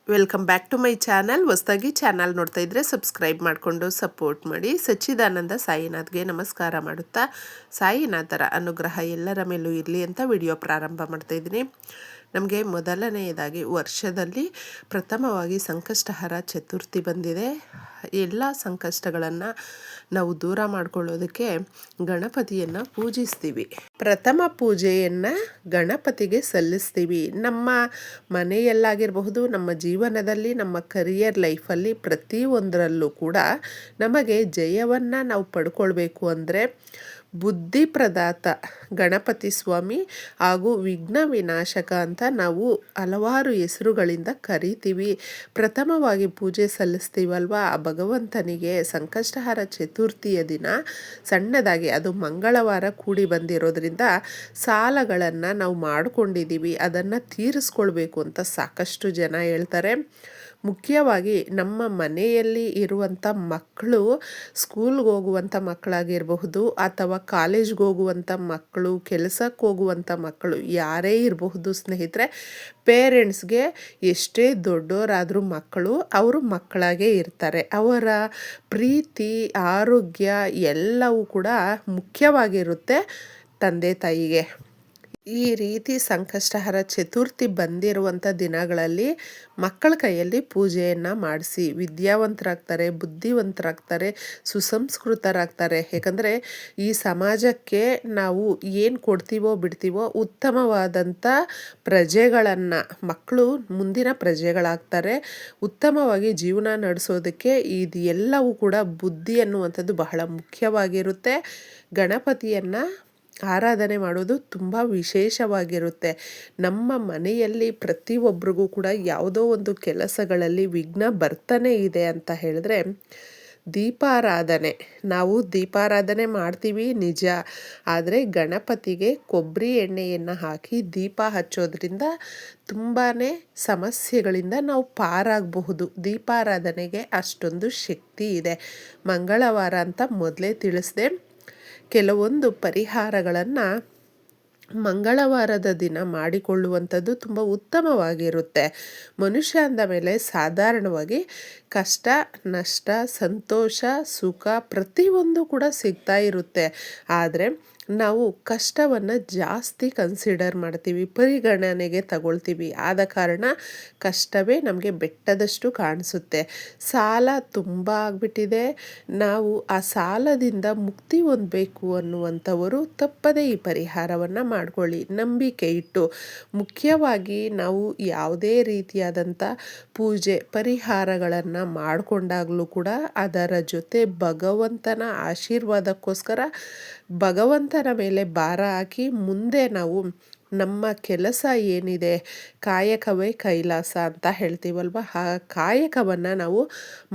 Welcome back to my channel. ಹೊಸದಾಗಿ channel ನೋಡ್ತಾ ಇದ್ದರೆ ಸಬ್ಸ್ಕ್ರೈಬ್ ಮಾಡಿಕೊಂಡು ಸಪೋರ್ಟ್ ಮಾಡಿ. ಸಚ್ಚಿದಾನಂದ ಸಾಯಿನಾಥ್ಗೆ ನಮಸ್ಕಾರ ಮಾಡುತ್ತಾ ಸಾಯಿನಾಥರ ಅನುಗ್ರಹ ಎಲ್ಲರ ಮೇಲೂ ಇರಲಿ ಅಂತ ವಿಡಿಯೋ ಪ್ರಾರಂಭ ಮಾಡ್ತಾ ಇದ್ದೀನಿ. ನಮಗೆ ಮೊದಲನೆಯದಾಗಿ ವರ್ಷದಲ್ಲಿ ಪ್ರಥಮವಾಗಿ ಸಂಕಷ್ಟಹರ ಚತುರ್ಥಿ ಬಂದಿದೆ. ಎಲ್ಲ ಸಂಕಷ್ಟಗಳನ್ನು ನಾವು ದೂರ ಮಾಡ್ಕೊಳ್ಳೋದಕ್ಕೆ ಗಣಪತಿಯನ್ನು ಪೂಜಿಸ್ತೀವಿ. ಪ್ರಥಮ ಪೂಜೆಯನ್ನು ಗಣಪತಿಗೆ ಸಲ್ಲಿಸ್ತೀವಿ. ನಮ್ಮ ಮನೆಯಲ್ಲಾಗಿರಬಹುದು, ನಮ್ಮ ಜೀವನದಲ್ಲಿ, ನಮ್ಮ ಕರಿಯರ್ ಲೈಫಲ್ಲಿ ಪ್ರತಿಯೊಂದರಲ್ಲೂ ಕೂಡ ನಮಗೆ ಜಯವನ್ನು ನಾವು ಪಡ್ಕೊಳ್ಬೇಕು ಅಂದರೆ ಬುದ್ಧಿ ಪ್ರದಾತ ಗಣಪತಿ ಸ್ವಾಮಿ ಹಾಗೂ ವಿಘ್ನ ವಿನಾಶಕ ಅಂತ ನಾವು ಹಲವಾರು ಹೆಸರುಗಳಿಂದ ಕರಿತೀವಿ. ಪ್ರಥಮವಾಗಿ ಪೂಜೆ ಸಲ್ಲಿಸ್ತೀವಲ್ವ ಆ ಭಗವಂತನಿಗೆ ಸಂಕಷ್ಟಹರ ಚತುರ್ಥಿಯ ದಿನ ಸಣ್ಣದಾಗಿ, ಅದು ಮಂಗಳವಾರ ಕೂಡಿ ಬಂದಿರೋದ್ರಿಂದ ಸಾಲಗಳನ್ನು ನಾವು ಮಾಡ್ಕೊಂಡಿದ್ದೀವಿ, ಅದನ್ನು ತೀರಿಸ್ಕೊಳ್ಬೇಕು ಅಂತ ಸಾಕಷ್ಟು ಜನ ಹೇಳ್ತಾರೆ. ಮುಖ್ಯವಾಗಿ ನಮ್ಮ ಮನೆಯಲ್ಲಿ ಇರುವಂಥ ಮಕ್ಕಳು, ಸ್ಕೂಲ್ಗೆ ಹೋಗುವಂಥ ಮಕ್ಕಳಾಗಿರಬಹುದು ಅಥವಾ ಕಾಲೇಜ್ಗೆ ಹೋಗುವಂಥ ಮಕ್ಕಳು, ಕೆಲಸಕ್ಕೆ ಹೋಗುವಂಥ ಮಕ್ಕಳು, ಯಾರೇ ಇರಬಹುದು ಸ್ನೇಹಿತರೆ, ಪೇರೆಂಟ್ಸ್ಗೆ ಎಷ್ಟೇ ದೊಡ್ಡವರಾದರೂ ಮಕ್ಕಳು ಅವರು ಮಕ್ಕಳಾಗೇ ಇರ್ತಾರೆ. ಅವರ ಪ್ರೀತಿ, ಆರೋಗ್ಯ ಎಲ್ಲವೂ ಕೂಡ ಮುಖ್ಯವಾಗಿರುತ್ತೆ ತಂದೆ ತಾಯಿಗೆ. ಈ ರೀತಿ ಸಂಕಷ್ಟಹರ ಚತುರ್ಥಿ ಬಂದಿರುವಂಥ ದಿನಗಳಲ್ಲಿ ಮಕ್ಕಳ ಕೈಯಲ್ಲಿ ಪೂಜೆಯನ್ನು ಮಾಡಿಸಿ ವಿದ್ಯಾವಂತರಾಗ್ತಾರೆ, ಬುದ್ಧಿವಂತರಾಗ್ತಾರೆ, ಸುಸಂಸ್ಕೃತರಾಗ್ತಾರೆ. ಏಕೆಂದರೆ ಈ ಸಮಾಜಕ್ಕೆ ನಾವು ಏನು ಕೊಡ್ತೀವೋ ಬಿಡ್ತೀವೋ ಉತ್ತಮವಾದಂಥ ಪ್ರಜೆಗಳನ್ನು, ಮಕ್ಕಳು ಮುಂದಿನ ಪ್ರಜೆಗಳಾಗ್ತಾರೆ. ಉತ್ತಮವಾಗಿ ಜೀವನ ನಡೆಸೋದಕ್ಕೆ ಇದು ಎಲ್ಲವೂ ಕೂಡ ಬುದ್ಧಿ ಅನ್ನುವಂಥದ್ದು ಬಹಳ ಮುಖ್ಯವಾಗಿರುತ್ತೆ. ಗಣಪತಿಯನ್ನು ಆರಾಧನೆ ಮಾಡೋದು ತುಂಬ ವಿಶೇಷವಾಗಿರುತ್ತೆ. ನಮ್ಮ ಮನೆಯಲ್ಲಿ ಪ್ರತಿಯೊಬ್ಬರಿಗೂ ಕೂಡ ಯಾವುದೋ ಒಂದು ಕೆಲಸಗಳಲ್ಲಿ ವಿಘ್ನ ಬರ್ತಾನೆ ಇದೆ ಅಂತ ಹೇಳಿದ್ರೆ ದೀಪಾರಾಧನೆ. ನಾವು ದೀಪಾರಾಧನೆ ಮಾಡ್ತೀವಿ ನಿಜ, ಆದರೆ ಗಣಪತಿಗೆ ಕೊಬ್ಬರಿ ಎಣ್ಣೆಯನ್ನು ಹಾಕಿ ದೀಪ ಹಚ್ಚೋದ್ರಿಂದ ತುಂಬಾ ಸಮಸ್ಯೆಗಳಿಂದ ನಾವು ಪಾರಾಗಬಹುದು. ದೀಪಾರಾಧನೆಗೆ ಅಷ್ಟೊಂದು ಶಕ್ತಿ ಇದೆ. ಮಂಗಳವಾರ ಅಂತ ಮೊದಲೇ ತಿಳಿಸಿದೆ. ಕೆಲವೊಂದು ಪರಿಹಾರಗಳನ್ನು ಮಂಗಳವಾರದ ದಿನ ಮಾಡಿಕೊಳ್ಳುವಂಥದ್ದು ತುಂಬ ಉತ್ತಮವಾಗಿರುತ್ತೆ. ಮನುಷ್ಯ ಅಂದ ಮೇಲೆ ಸಾಧಾರಣವಾಗಿ ಕಷ್ಟ, ನಷ್ಟ, ಸಂತೋಷ, ಸುಖ ಪ್ರತಿಯೊಂದು ಕೂಡ ಸಿಗ್ತಾ ಇರುತ್ತೆ. ಆದರೆ ನಾವು ಕಷ್ಟವನ್ನು ಜಾಸ್ತಿ ಕನ್ಸಿಡರ್ ಮಾಡ್ತೀವಿ, ಪರಿಗಣನೆಗೆ ತಗೊಳ್ತೀವಿ. ಆದ ಕಾರಣ ಕಷ್ಟವೇ ನಮಗೆ ಬೆಟ್ಟದಷ್ಟು ಕಾಣಿಸುತ್ತೆ. ಸಾಲ ತುಂಬ ಆಗಿಬಿಟ್ಟಿದೆ. ನಾವು ಆ ಸಾಲದಿಂದ ಮುಕ್ತಿ ಹೊಂದಬೇಕು ಅನ್ನುವಂಥವರು ತಪ್ಪದೇ ಈ ಪರಿಹಾರವನ್ನು ಮಾಡ್ಕೊಳ್ಳಿ, ನಂಬಿಕೆ ಇಟ್ಟು. ಮುಖ್ಯವಾಗಿ ನಾವು ಯಾವುದೇ ರೀತಿಯಾದಂಥ ಪೂಜೆ ಪರಿಹಾರಗಳನ್ನು ಮಾಡಿಕೊಂಡಾಗಲೂ ಕೂಡ ಅದರ ಜೊತೆ ಭಗವಂತನ ಆಶೀರ್ವಾದಕ್ಕೋಸ್ಕರ ಭಗವಂತನ ಮೇಲೆ ಭಾರ ಹಾಕಿ ಮುಂದೆ ನಾವು ನಮ್ಮ ಕೆಲಸ ಏನಿದೆ, ಕಾಯಕವೇ ಕೈಲಾಸ ಅಂತ ಹೇಳ್ತೀವಲ್ವ, ಆ ಕಾಯಕವನ್ನು ನಾವು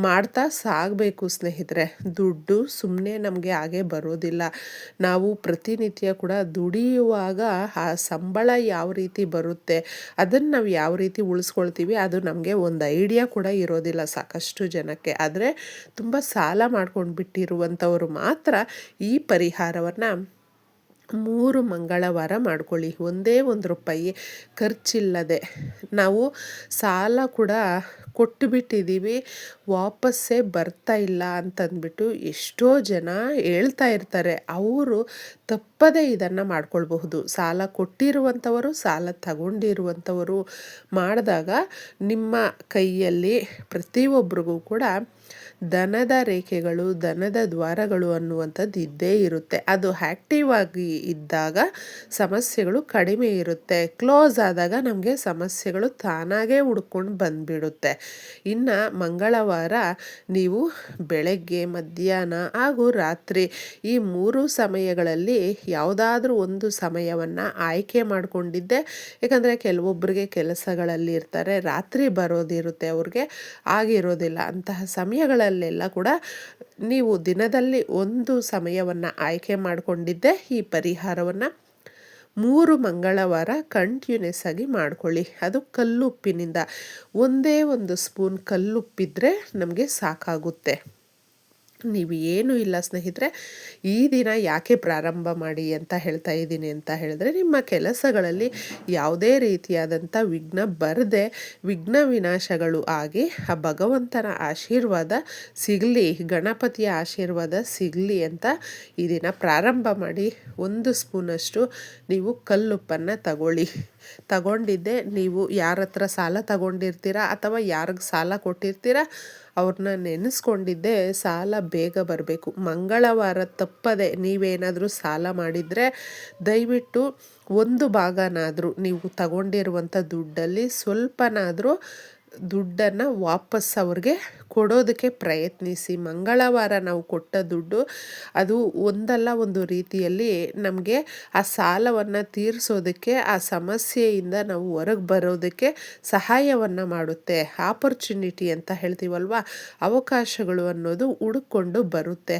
ಮಾಡ್ತಾ ಸಾಗಬೇಕು ಸ್ನೇಹಿತರೆ. ದುಡ್ಡು ಸುಮ್ಮನೆ ನಮಗೆ ಹಾಗೆ ಬರೋದಿಲ್ಲ. ನಾವು ಪ್ರತಿನಿತ್ಯ ಕೂಡ ದುಡಿಯುವಾಗ ಆ ಸಂಬಳ ಯಾವ ರೀತಿ ಬರುತ್ತೆ, ಅದನ್ನು ನಾವು ಯಾವ ರೀತಿ ಉಳಿಸ್ಕೊಳ್ತೀವಿ, ಅದು ನಮಗೆ ಒಂದು ಐಡಿಯಾ ಕೂಡ ಇರೋದಿಲ್ಲ ಸಾಕಷ್ಟು ಜನಕ್ಕೆ. ಆದರೆ ತುಂಬ ಸಾಲ ಮಾಡ್ಕೊಂಡು ಬಿಟ್ಟಿರುವಂಥವರು ಮಾತ್ರ ಈ ಪರಿಹಾರವನ್ನು 3 ಮಂಗಳವಾರ ಮಾಡ್ಕೊಳ್ಳಿ. ಒಂದೇ ₹1 ಖರ್ಚಿಲ್ಲದೆ. ನಾವು ಸಾಲ ಕೂಡ ಕೊಟ್ಟುಬಿಟ್ಟಿದ್ದೀವಿ, ವಾಪಸ್ಸೇ ಬರ್ತಾ ಇಲ್ಲ ಅಂತಂದ್ಬಿಟ್ಟು ಎಷ್ಟೋ ಜನ ಹೇಳ್ತಾ ಇರ್ತಾರೆ. ಅವರು ತಪ್ಪದೇ ಇದನ್ನು ಮಾಡ್ಕೊಳ್ಬಹುದು. ಸಾಲ ಕೊಟ್ಟಿರುವಂಥವರು, ಸಾಲ ತಗೊಂಡಿರುವಂಥವರು ಮಾಡಿದಾಗ ನಿಮ್ಮ ಕೈಯಲ್ಲಿ ಪ್ರತಿಯೊಬ್ಬರಿಗೂ ಕೂಡ ಧನದ ರೇಖೆಗಳು, ಧನದ ದ್ವಾರಗಳು ಅನ್ನುವಂಥದ್ದು ಇದ್ದೇ ಇರುತ್ತೆ. ಅದು ಆ್ಯಕ್ಟಿವ್ ಆಗಿ ಇದ್ದಾಗ ಸಮಸ್ಯೆಗಳು ಕಡಿಮೆ ಇರುತ್ತೆ. ಕ್ಲೋಸ್ ಆದಾಗ ನಮಗೆ ಸಮಸ್ಯೆಗಳು ತಾನಾಗೇ ಹುಡ್ಕೊಂಡು ಬಂದುಬಿಡುತ್ತೆ. ಇನ್ನು ಮಂಗಳವಾರ ನೀವು ಬೆಳಗ್ಗೆ, ಮಧ್ಯಾಹ್ನ ಹಾಗೂ ರಾತ್ರಿ ಈ 3 ಸಮಯಗಳಲ್ಲಿ ಯಾವುದಾದ್ರೂ ಒಂದು ಸಮಯವನ್ನು ಆಯ್ಕೆ ಮಾಡಿಕೊಂಡಿದ್ದೆ. ಯಾಕಂದರೆ ಕೆಲವೊಬ್ಬರಿಗೆ ಕೆಲಸಗಳಲ್ಲಿ ಇರ್ತಾರೆ, ರಾತ್ರಿ ಬರೋದಿರುತ್ತೆ, ಅವ್ರಿಗೆ ಆಗಿರೋದಿಲ್ಲ. ಅಂತಹ ಸಮಯಗಳಲ್ಲೆಲ್ಲ ಕೂಡ ನೀವು ದಿನದಲ್ಲಿ ಒಂದು ಸಮಯವನ್ನು ಆಯ್ಕೆ ಮಾಡಿಕೊಂಡಿದ್ದೆ ಈ ಪರಿಹಾರವನ್ನು 3 ಮಂಗಳವಾರ ಕಂಟಿನ್ಯೂಸ್ ಆಗಿ ಮಾಡ್ಕೊಳ್ಳಿ. ಅದು ಕಲ್ಲುಪ್ಪಿನಿಂದ ಒಂದೇ 1 ಸ್ಪೂನ್ ಕಲ್ಲುಪ್ಪಿದ್ರೆ ನಮಗೆ ಸಾಕಾಗುತ್ತೆ. ನೀವು ಏನೂ ಇಲ್ಲ ಸ್ನೇಹಿತರೆ. ಈ ದಿನ ಯಾಕೆ ಪ್ರಾರಂಭ ಮಾಡಿ ಅಂತ ಹೇಳ್ತಾ ಇದ್ದೀನಿ ಅಂತ ಹೇಳಿದ್ರೆ, ನಿಮ್ಮ ಕೆಲಸಗಳಲ್ಲಿ ಯಾವುದೇ ರೀತಿಯಾದಂಥ ವಿಘ್ನ ಬರದೆ ವಿಘ್ನ ವಿನಾಶಗಳು ಆಗಿ ಆ ಭಗವಂತನ ಆಶೀರ್ವಾದ ಸಿಗಲಿ, ಗಣಪತಿಯ ಆಶೀರ್ವಾದ ಸಿಗಲಿ ಅಂತ ಈ ದಿನ ಪ್ರಾರಂಭ ಮಾಡಿ. 1 ಸ್ಪೂನಷ್ಟು ನೀವು ಕಲ್ಲುಪ್ಪನ್ನು ತಗೊಂಡಿದ್ದೆ ನೀವು ಯಾರ ಹತ್ರ ಸಾಲ ತಗೊಂಡಿರ್ತೀರ ಅಥವಾ ಯಾರಿಗೆ ಸಾಲ ಕೊಟ್ಟಿರ್ತೀರ ಅವ್ರನ್ನ ನೆನೆಸ್ಕೊಂಡಿದ್ದೆ ಸಾಲ ಬೇಗ ಬರಬೇಕು. ಮಂಗಳವಾರ ತಪ್ಪದೆ ನೀವೇನಾದರೂ ಸಾಲ ಮಾಡಿದರೆ ದಯವಿಟ್ಟು 1 ಭಾಗನಾದರೂ ನೀವು ತಗೊಂಡಿರುವಂಥ ದುಡ್ಡಲ್ಲಿ ಸ್ವಲ್ಪನಾದರೂ ದುಡ್ಡನ್ನು ವಾಪಸ್ ಅವ್ರಿಗೆ ಕೊಡೋದಕ್ಕೆ ಪ್ರಯತ್ನಿಸಿ. ಮಂಗಳವಾರ ನಾವು ಕೊಟ್ಟ ದುಡ್ಡು ಅದು ಒಂದಲ್ಲ ಒಂದು ರೀತಿಯಲ್ಲಿ ನಮಗೆ ಆ ಸಾಲವನ್ನು ತೀರಿಸೋದಕ್ಕೆ, ಆ ಸಮಸ್ಯೆಯಿಂದ ನಾವು ಹೊರಗೆ ಬರೋದಕ್ಕೆ ಸಹಾಯವನ್ನು ಮಾಡುತ್ತೆ. ಆಪರ್ಚುನಿಟಿ ಅಂತ ಹೇಳ್ತೀವಲ್ವ, ಅವಕಾಶಗಳು ಅನ್ನೋದು ಹುಡುಕೊಂಡು ಬರುತ್ತೆ.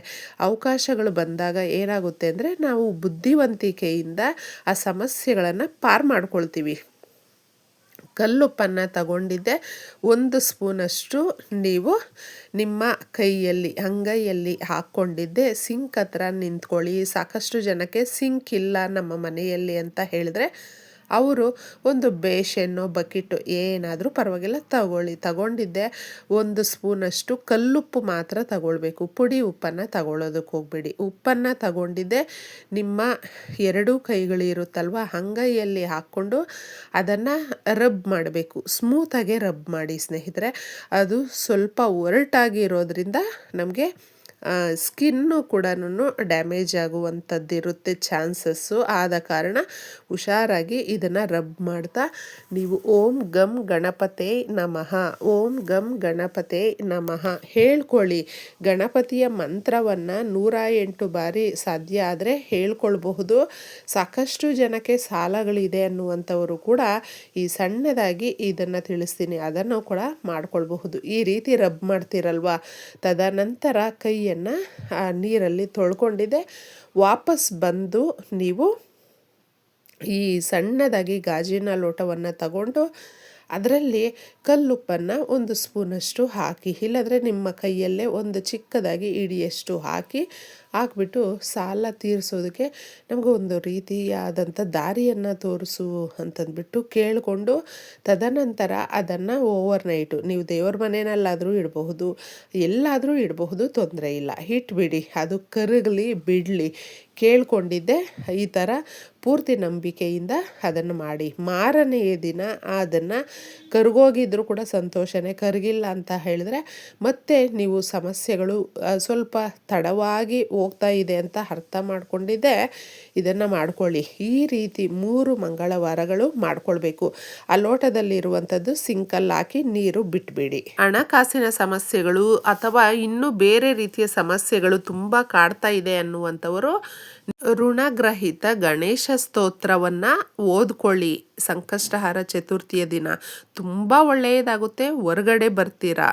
ಅವಕಾಶಗಳು ಬಂದಾಗ ಏನಾಗುತ್ತೆ ಅಂದರೆ ನಾವು ಬುದ್ಧಿವಂತಿಕೆಯಿಂದ ಆ ಸಮಸ್ಯೆಗಳನ್ನು ಪಾರು ಮಾಡ್ಕೊಳ್ತೀವಿ. ಕಲ್ಲುಪ್ಪನ್ನು ತಗೊಂಡಿದ್ದೆ 1 ಸ್ಪೂನಷ್ಟು ನೀವು ನಿಮ್ಮ ಕೈಯಲ್ಲಿ ಅಂಗೈಯಲ್ಲಿ ಹಾಕ್ಕೊಂಡಿದ್ದೆ. ಸಿಂಕ್ ಹತ್ರ ನಿಂತ್ಕೊಳ್ಳಿ. ಸಾಕಷ್ಟು ಜನಕ್ಕೆ ಸಿಂಕ್ ಇಲ್ಲ ನಮ್ಮ ಮನೆಯಲ್ಲಿ ಅಂತ ಹೇಳಿದ್ರೆ ಅವರು ಒಂದು ಬೇಷನ್ನೋ ಬಕೆಟು ಏನಾದರೂ ಪರವಾಗಿಲ್ಲ ತಗೊಂಡಿದ್ದೆ. 1 ಸ್ಪೂನಷ್ಟು ಕಲ್ಲುಪ್ಪು ಮಾತ್ರ ತಗೊಳ್ಬೇಕು, ಪುಡಿ ಉಪ್ಪನ್ನು ತಗೊಳ್ಳೋದಕ್ಕೆ ಹೋಗಬೇಡಿ. ಉಪ್ಪನ್ನು ತಗೊಂಡಿದ್ದೆ. ನಿಮ್ಮ 2 ಕೈಗಳಿರುತ್ತಲ್ವ, ಅಂಗೈಯಲ್ಲಿ ಹಾಕ್ಕೊಂಡು ಅದನ್ನು ರಬ್ ಮಾಡಬೇಕು. ಸ್ಮೂತಾಗೆ ರಬ್ ಮಾಡಿ ಸ್ನೇಹಿತರೆ. ಅದು ಸ್ವಲ್ಪ ಒರಟಾಗಿರೋದ್ರಿಂದ ನಮಗೆ ಸ್ಕಿನ್ನು ಕೂಡ ಡ್ಯಾಮೇಜ್ ಆಗುವಂಥದ್ದಿರುತ್ತೆ ಚಾನ್ಸಸ್ಸು. ಆದ ಕಾರಣ ಹುಷಾರಾಗಿ ಇದನ್ನು ರಬ್ ಮಾಡ್ತಾ ನೀವು ಓಂ ಗಂ ಗಣಪತೆ ನಮಃ, ಓಂ ಗಂ ಗಣಪತೆ ನಮಃ ಹೇಳ್ಕೊಳ್ಳಿ. ಗಣಪತಿಯ ಮಂತ್ರವನ್ನು 108 ಬಾರಿ ಸಾಧ್ಯ ಆದರೆ ಹೇಳ್ಕೊಳ್ಬಹುದು. ಸಾಕಷ್ಟು ಜನಕ್ಕೆ ಸಾಲಗಳಿದೆ ಅನ್ನುವಂಥವರು ಕೂಡ ಈ ಸಣ್ಣದಾಗಿ ಇದನ್ನು ತಿಳಿಸ್ತೀನಿ, ಅದನ್ನು ಕೂಡ ಮಾಡ್ಕೊಳ್ಬಹುದು. ಈ ರೀತಿ ರಬ್ ಮಾಡ್ತೀರಲ್ವ, ತದನಂತರ ಕೈಯನ್ನು ನೀರಲ್ಲಿ ತೊಳ್ಕೊಂಡಿದ್ದೆ. ವಾಪಸ್ ಬಂದು ನೀವು ಈ ಸಣ್ಣದಾಗಿ ಗಾಜಿನ ಲೋಟವನ್ನು ತಗೊಂಡು ಅದರಲ್ಲಿ ಕಲ್ಲುಪ್ಪನ್ನು 1 ಸ್ಪೂನಷ್ಟು ಹಾಕಿ, ಇಲ್ಲಾಂದರೆ ನಿಮ್ಮ ಕೈಯಲ್ಲೇ ಒಂದು ಚಿಕ್ಕದಾಗಿ ಇಡಿಯಷ್ಟು ಹಾಕಿಬಿಟ್ಟು ಸಾಲ ತೀರಿಸೋದಕ್ಕೆ ನಮಗೆ ಒಂದು ರೀತಿಯಾದಂಥ ದಾರಿಯನ್ನು ತೋರಿಸು ಅಂತಂದ್ಬಿಟ್ಟು ಕೇಳಿಕೊಂಡು, ತದನಂತರ ಅದನ್ನು ಓವರ್ನೈಟು ನೀವು ದೇವ್ರ ಮನೆಯಲ್ಲಾದರೂ ಇಡಬಹುದು, ಎಲ್ಲಾದರೂ ಇಡಬಹುದು, ತೊಂದರೆ ಇಲ್ಲ, ಇಟ್ಬಿಡಿ. ಅದು ಕರಗಲಿ ಬಿಡಲಿ ಕೇಳ್ಕೊಂಡಿದ್ದೆ. ಈ ಥರ ಪೂರ್ತಿ ನಂಬಿಕೆಯಿಂದ ಅದನ್ನು ಮಾಡಿ. ಮಾರನೆಯ ದಿನ ಅದನ್ನು ಕರಗೋಗಿದ್ರೂ ಕೂಡ ಸಂತೋಷನೇ. ಕರಗಿಲ್ಲ ಅಂತ ಹೇಳಿದ್ರೆ ಮತ್ತೆ ನೀವು ಸಮಸ್ಯೆಗಳು ಸ್ವಲ್ಪ ತಡವಾಗಿ ಹೋಗ್ತಾ ಇದೆ ಅಂತ ಅರ್ಥ ಮಾಡ್ಕೊಂಡಿದ್ದೆ ಇದನ್ನು ಮಾಡ್ಕೊಳ್ಳಿ. ಈ ರೀತಿ 3 ಮಂಗಳವಾರಗಳು ಮಾಡ್ಕೊಳ್ಬೇಕು. ಆ ಲೋಟದಲ್ಲಿರುವಂಥದ್ದು ಸಿಂಕಲ್ಲಿ ಹಾಕಿ ನೀರು ಬಿಟ್ಬಿಡಿ. ಹಣಕಾಸಿನ ಸಮಸ್ಯೆಗಳು ಅಥವಾ ಇನ್ನೂ ಬೇರೆ ರೀತಿಯ ಸಮಸ್ಯೆಗಳು ತುಂಬ ಕಾಡ್ತಾ ಇದೆ ಅನ್ನುವಂಥವರು ಋಣಗ್ರಹಿತ ಗಣೇಶ ಸ್ತೋತ್ರವನ್ನು ಓದ್ಕೊಳ್ಳಿ. ಸಂಕಷ್ಟಹಾರ ಚತುರ್ಥಿಯ ದಿನ ತುಂಬ ಒಳ್ಳೆಯದಾಗುತ್ತೆ. ಹೊರಗಡೆ ಬರ್ತೀರಾ.